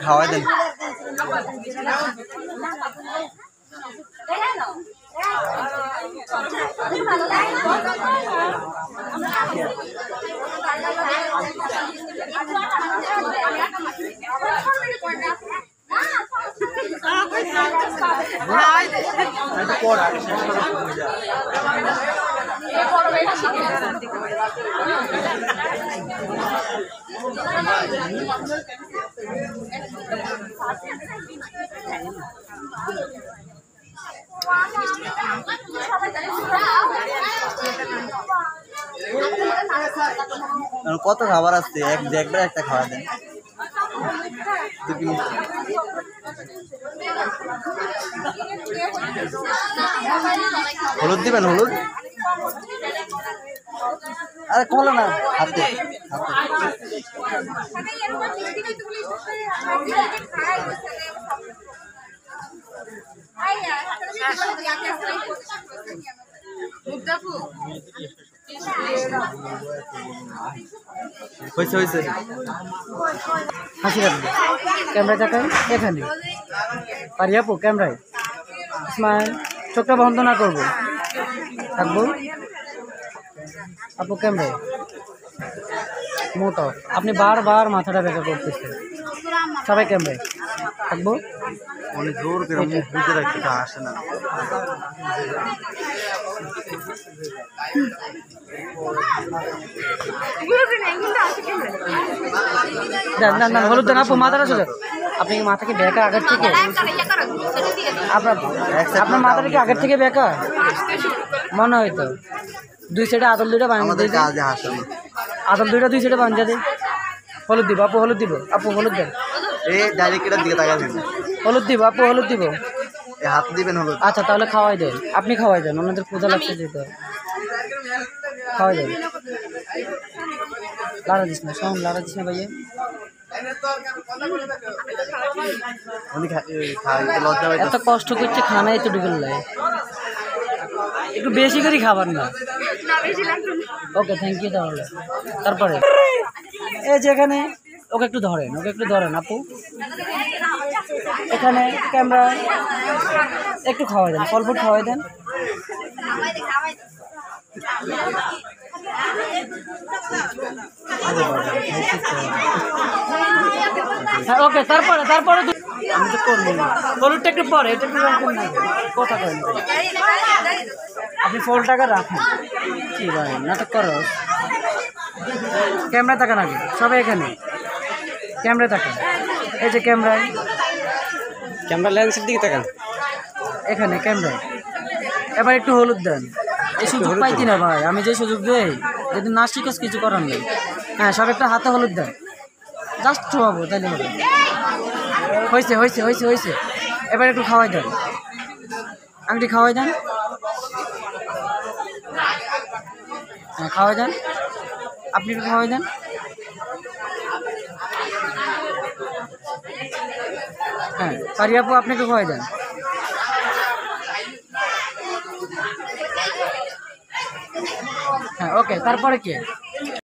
খাওয়াই দেন। কত খাবার আসছে? একবার একটা খাওয়া দেন। হলুদ দিবেন? হলুদ আরে খোলো না, হাতে হয়েছে হয়েছে। হাসি রাখবে, ক্যামেরা দেখাই এখানে পারি আপু, ক্যামেরায় স্মাইল, চোখটা বন্ধ না করবো, থাকবো আপু ক্যামেরায় মোটো। আপনি বারবার মাথাটা ব্যথা করতেছেন, সবাই ক্যামেরায় থাকবো। অনেক জোর করে মুখ বুঝে রাখতে আসে না। না না হলুদ দেন আপু, মাথাটা সোজা। আপনি কি মাথা কি বেঁকা আগের থেকে? আপনার মাথাটা কি আগের থেকে বেঁকা মনে হয় তো? দুই সাইডে আদল দুইটা বানিয়ে দিই, আদল দুইটা দুই সাইডে বানিয়ে দিই। হলুদ দিব আপু, হলুদ দিব আপু, হলুদ দেন। এই ডাইরেক্ট এটার দিকে তাকাবেন। হলুদ দিব আপু, হলুদ দিব। হাত দিবেন হলুদ। আচ্ছা তাহলে খাওয়াই দেন, আপনি খাওয়াই দেন, ওনাদের পূজা লাগছে যেতে। খাওয়াই দেন, লাড়া দিস না, শোন লাড়া দিস না ভাইয়া। এত কষ্ট করছে খানা, এত ডুবে লাগে, একটু বেশি করে খাবার না। Okay thank you. তাহলে তারপরে এই যেখানে ওকে একটু ধরেন, ওকে একটু ধরেন আপু, এখানে ক্যামেরা একটু খাওয়াই দেন, ফল ফুড খাওয়াই দেন। হ্যাঁ ওকে, তারপরে তারপরে আমি তো করবো না, হলুদটা একটু পরে, এটা একটু কথা করেন। আপনি ফল টাকা রাখেন কি ভাই, নাটক করো। ক্যামেরা তাকান আগে, সবাই এখানে ক্যামেরা তাকান। এই যে ক্যামেরায়, ক্যামেরা লেন্সের দিকে তাকান, এখানে ক্যামেরায়। এবার একটু হলুদ দেন। এই সুযোগ পাইতি না ভাই, আমি যে সুযোগ দেই, যদি না শিখেস কিছু করার নেই। হ্যাঁ সব একটা হাতে হলুদ দেন, জাস্ট ছোঁয়াবো তাইলে হবে। হয়েছে হয়েছে হয়েছে হয়েছে। এবার একটু খাওয়াই দেন, আংটি খাওয়াই দেন। হ্যাঁ খাওয়াই দেন, আপনি একটু খাওয়াই দেন। হ্যাঁ পারি আপু, আপনি একটু খাওয়াই দেন। হ্যাঁ ওকে, তারপরে কে?